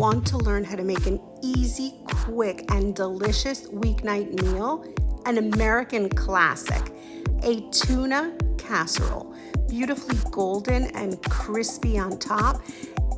Want to learn how to make an easy, quick, and delicious weeknight meal? An American classic, a tuna casserole, beautifully golden and crispy on top,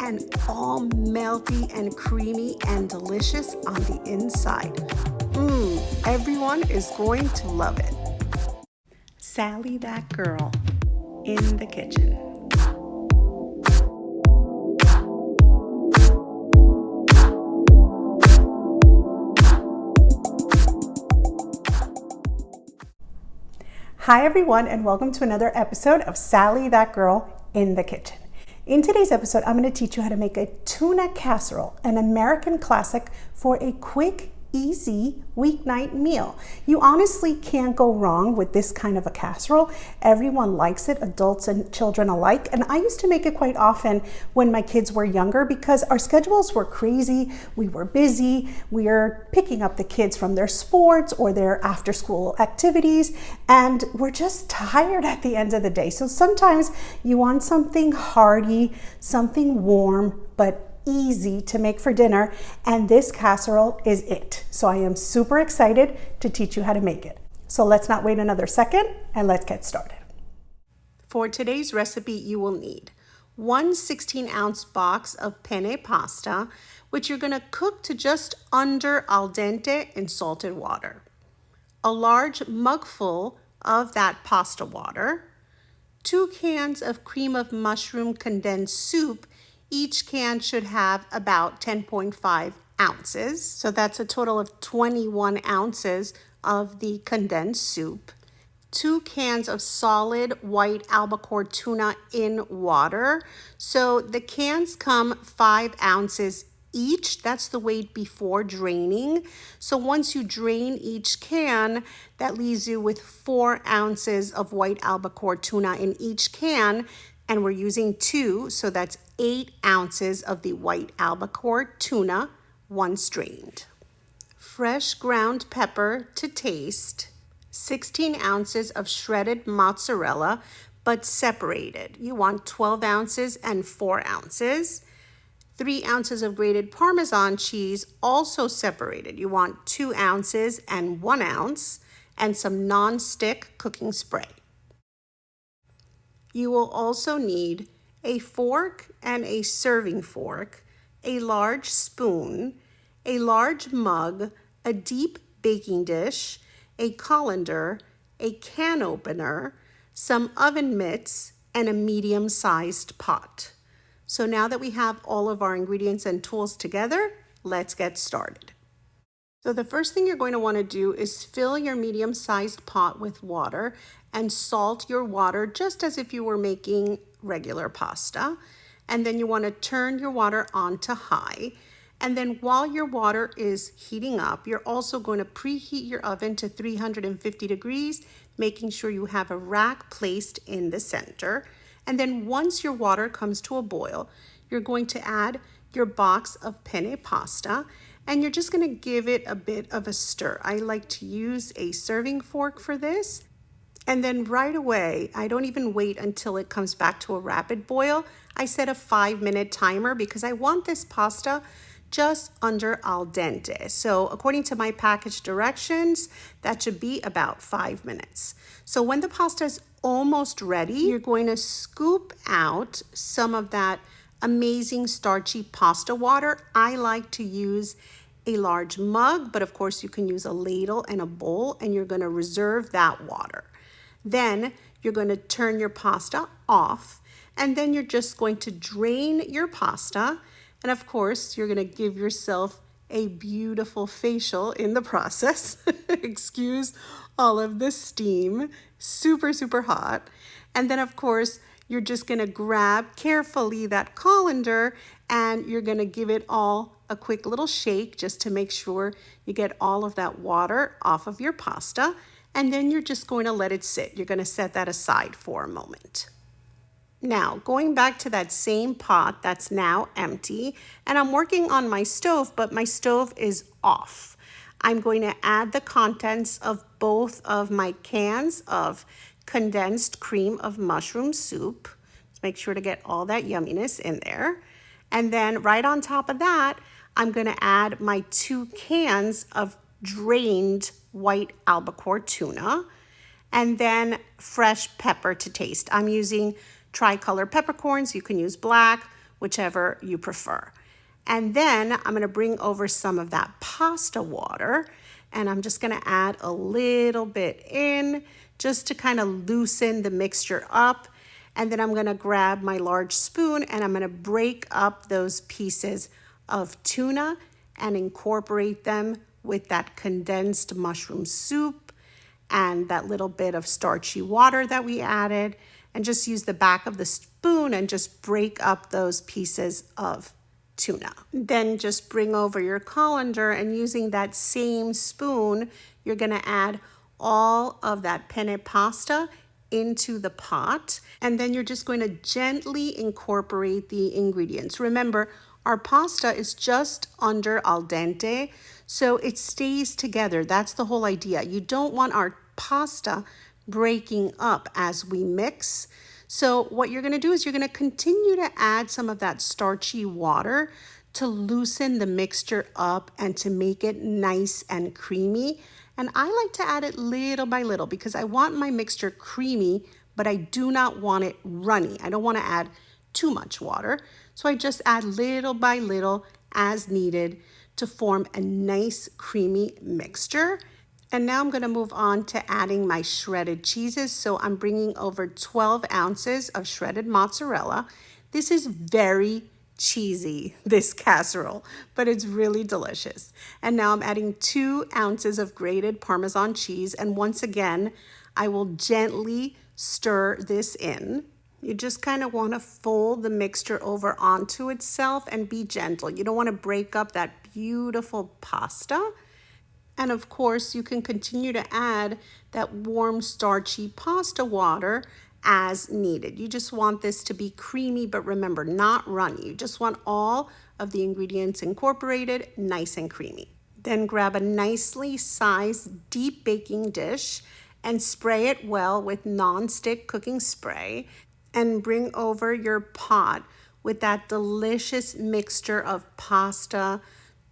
and all melty and creamy and delicious on the inside. Everyone is going to love it. Sally, that girl, in the kitchen. Hi everyone, and welcome to another episode of Sally, that girl, in the kitchen. In today's episode, I'm going to teach you how to make a tuna casserole, an American classic for a quick, easy weeknight meal. You honestly can't go wrong with this kind of a casserole. Everyone likes it, adults and children alike. And I used to make it quite often when my kids were younger because our schedules were crazy. We were busy. We were picking up the kids from their sports or their after school activities, and we're just tired at the end of the day. So sometimes you want something hearty, something warm, but easy to make for dinner, and this casserole is it. So I am super excited to teach you how to make it. So let's not wait another second and let's get started. For today's recipe, you will need one 16-ounce box of penne pasta, which you're going to cook to just under al dente in salted water. A large mugful of that pasta water, 2 cans of cream of mushroom condensed soup. Each can should have about 10.5 ounces. So that's a total of 21 ounces of the condensed soup. 2 cans of solid white albacore tuna in water. So the cans come 5 ounces each. That's the weight before draining. So once you drain each can, that leaves you with 4 ounces of white albacore tuna in each can. And we're using 2, so that's 8 ounces of the white albacore tuna, once drained. Fresh ground pepper to taste, 16 ounces of shredded mozzarella, but separated. You want 12 ounces and 4 ounces. 3 ounces of grated Parmesan cheese, also separated. You want 2 ounces and 1 ounce, and some non-stick cooking spray. You will also need a fork and a serving fork, a large spoon, a large mug, a deep baking dish, a colander, a can opener, some oven mitts, and a medium-sized pot. So now that we have all of our ingredients and tools together, let's get started. So the first thing you're going to want to do is fill your medium-sized pot with water and salt your water just as if you were making regular pasta. And then you want to turn your water on to high. And then while your water is heating up, you're also going to preheat your oven to 350 degrees, making sure you have a rack placed in the center. And then once your water comes to a boil, you're going to add your box of penne pasta, and you're just going to give it a bit of a stir. I like to use a serving fork for this. And then right away, I don't even wait until it comes back to a rapid boil. I set a 5-minute timer because I want this pasta just under al dente. So according to my package directions, that should be about 5 minutes. So when the pasta is almost ready, you're going to scoop out some of that amazing starchy pasta water. I like to use a large mug, but of course you can use a ladle and a bowl, and you're going to reserve that water. Then you're going to turn your pasta off, and then you're just going to drain your pasta. And of course, you're going to give yourself a beautiful facial in the process. Excuse all of the steam, super, super hot. And then of course, you're just going to grab carefully that colander, and you're going to give it all a quick little shake just to make sure you get all of that water off of your pasta. And then you're just going to let it sit. You're going to set that aside for a moment. Now, going back to that same pot that's now empty, and I'm working on my stove, but my stove is off. I'm going to add the contents of both of my cans of condensed cream of mushroom soup. Make sure to get all that yumminess in there. And then right on top of that, I'm gonna add my 2 cans of drained white albacore tuna, and then fresh pepper to taste. I'm using tricolor peppercorns. You can use black, whichever you prefer. And then I'm gonna bring over some of that pasta water, and I'm just gonna add a little bit in just to kind of loosen the mixture up. And then I'm gonna grab my large spoon and I'm gonna break up those pieces of tuna and incorporate them with that condensed mushroom soup and that little bit of starchy water that we added, and just use the back of the spoon and just break up those pieces of tuna. Then just bring over your colander, and using that same spoon, you're gonna add all of that penne pasta into the pot, and then you're just going to gently incorporate the ingredients. Remember, our pasta is just under al dente, so it stays together. That's the whole idea. You don't want our pasta breaking up as we mix. So what you're gonna do is you're gonna continue to add some of that starchy water to loosen the mixture up and to make it nice and creamy. And I like to add it little by little because I want my mixture creamy, but I do not want it runny. I don't want to add too much water. So I just add little by little as needed to form a nice creamy mixture. And now I'm going to move on to adding my shredded cheeses. So I'm bringing over 12 ounces of shredded mozzarella. This is very cheesy, this casserole, but it's really delicious. And now I'm adding 2 ounces of grated Parmesan cheese. And once again, I will gently stir this in. You just kind of want to fold the mixture over onto itself and be gentle. You don't want to break up that beautiful pasta. And of course, you can continue to add that warm, starchy pasta water as needed. You just want this to be creamy, but remember, not runny. You just want all of the ingredients incorporated, nice and creamy. Then grab a nicely sized deep baking dish and spray it well with non-stick cooking spray, and bring over your pot with that delicious mixture of pasta,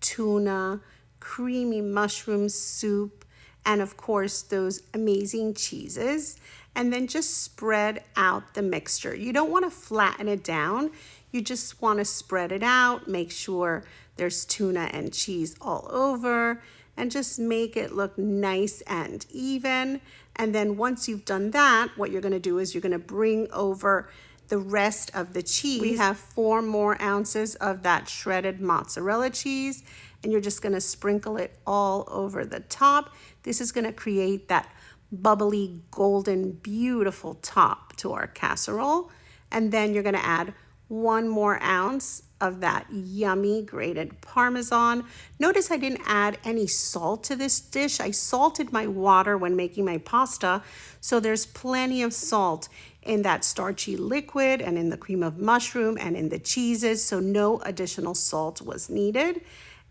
tuna, creamy mushroom soup, and of course those amazing cheeses. And then just spread out the mixture. You don't want to flatten it down. You just want to spread it out. Make sure there's tuna and cheese all over, and just make it look nice and even. And then once you've done that, what you're going to do is you're going to bring over the rest of the cheese. We have 4 more ounces of that shredded mozzarella cheese, and you're just going to sprinkle it all over the top. This is going to create that bubbly, golden, beautiful top to our casserole. And then you're going to add 1 more ounce of that yummy grated Parmesan. Notice I didn't add any salt to this dish. I salted my water when making my pasta, so there's plenty of salt in that starchy liquid and in the cream of mushroom and in the cheeses, so no additional salt was needed.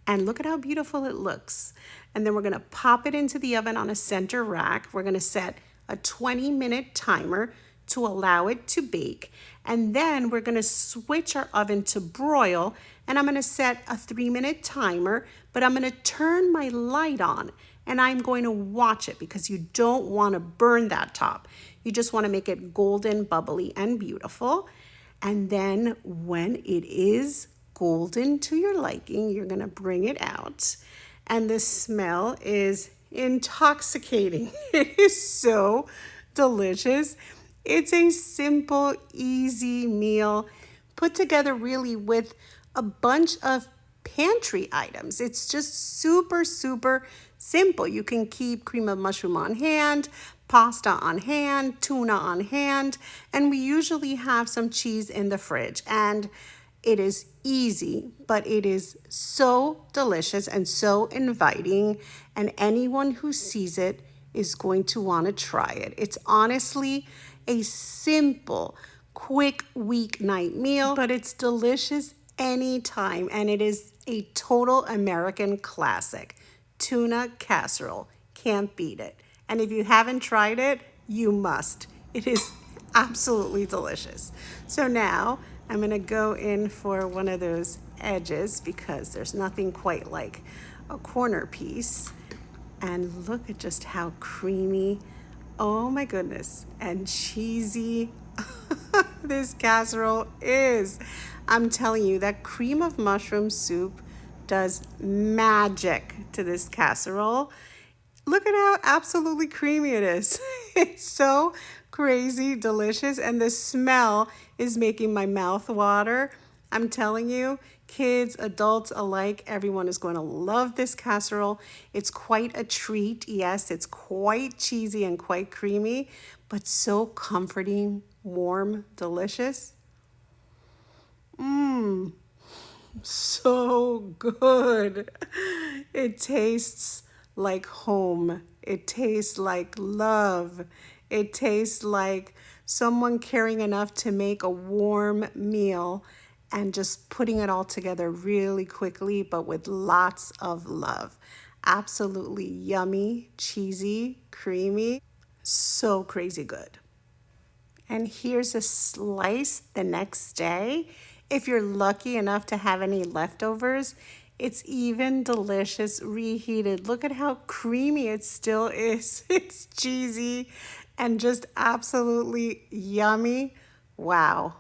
And look at how beautiful it looks. And then we're gonna pop it into the oven on a center rack. We're gonna set a 20-minute timer to allow it to bake. And then we're gonna switch our oven to broil, and I'm gonna set a 3-minute timer, but I'm gonna turn my light on and I'm going to watch it because you don't wanna burn that top. You just wanna make it golden, bubbly, and beautiful. And then when it is golden to your liking, you're gonna bring it out. And the smell is intoxicating. It is so delicious. It's a simple, easy meal put together really with a bunch of pantry items. It's just super, super simple. You can keep cream of mushroom on hand, pasta on hand, tuna on hand, and we usually have some cheese in the fridge. And it is easy, but it is so delicious and so inviting, and anyone who sees it is going to want to try it. It's honestly a simple, quick weeknight meal, but it's delicious anytime, and it is a total American classic. Tuna casserole. Can't beat it. And if you haven't tried it, you must. It is absolutely delicious. So now I'm gonna go in for one of those edges because there's nothing quite like a corner piece. And look at just how creamy, oh my goodness, and cheesy this casserole is. I'm telling you, that cream of mushroom soup does magic to this casserole. Look at how absolutely creamy it is. It's so crazy delicious, and the smell is making my mouth water. I'm telling you, kids, adults alike, everyone is going to love this casserole. It's quite a treat. Yes, it's quite cheesy and quite creamy, but so comforting, warm, delicious. Mmm, so good. It tastes like home. It tastes like love. It tastes like someone caring enough to make a warm meal and just putting it all together really quickly, but with lots of love. Absolutely yummy, cheesy, creamy, so crazy good. And here's a slice the next day. If you're lucky enough to have any leftovers, it's even delicious reheated. Look at how creamy it still is. It's cheesy and just absolutely yummy. Wow.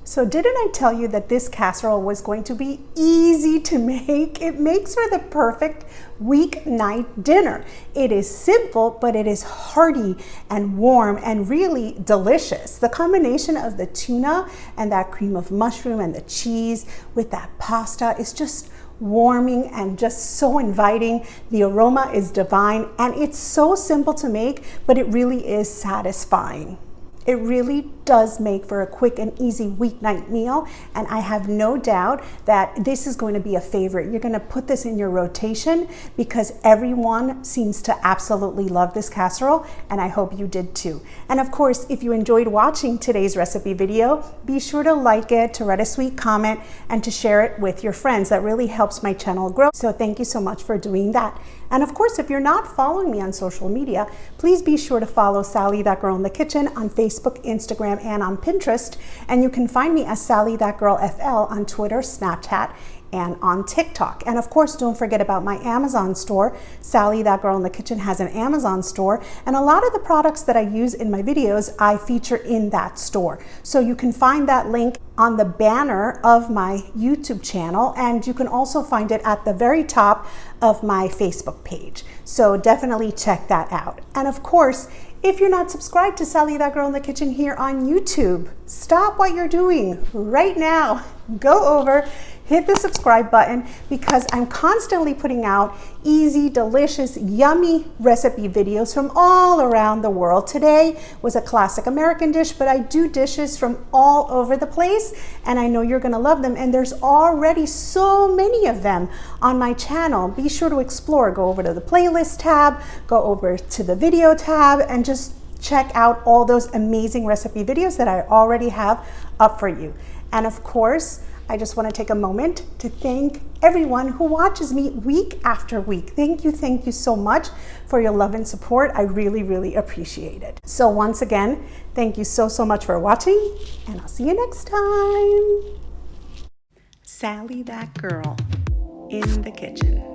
So didn't I tell you that this casserole was going to be easy to make? It makes for the perfect weeknight dinner. It is simple, but it is hearty and warm and really delicious. The combination of the tuna and that cream of mushroom and the cheese with that pasta is just warming and just so inviting. The aroma is divine, and it's so simple to make, but it really is satisfying. It really does make for a quick and easy weeknight meal, and I have no doubt that this is going to be a favorite. You're going to put this in your rotation because everyone seems to absolutely love this casserole, and I hope you did too. And of course, if you enjoyed watching today's recipe video, be sure to like it, to write a sweet comment, and to share it with your friends. That really helps my channel grow, so thank you so much for doing that. And of course, if you're not following me on social media, please be sure to follow Sally That Girl in the Kitchen on Facebook, Instagram, and on Pinterest. And you can find me as Sally That Girl FL on Twitter, Snapchat, and on TikTok. And of course, don't forget about my Amazon store. Sally That Girl in the Kitchen has an Amazon store, and a lot of the products that I use in my videos, I feature in that store. So you can find that link on the banner of my YouTube channel, and you can also find it at the very top of my Facebook page. So definitely check that out. And of course, if you're not subscribed to Sally That Girl in the Kitchen here on YouTube, stop what you're doing right now. Go over, hit the subscribe button, because I'm constantly putting out easy, delicious, yummy recipe videos from all around the world. Today was a classic American dish, but I do dishes from all over the place, and I know you're gonna love them, and there's already so many of them on my channel. Be sure to explore. Go over to the playlist tab, go over to the video tab, and just check out all those amazing recipe videos that I already have up for you. And of course, I just want to take a moment to thank everyone who watches me week after week. Thank you so much for your love and support. I really, really appreciate it. So once again, thank you so much for watching, and I'll see you next time. Sally That Girl in the Kitchen.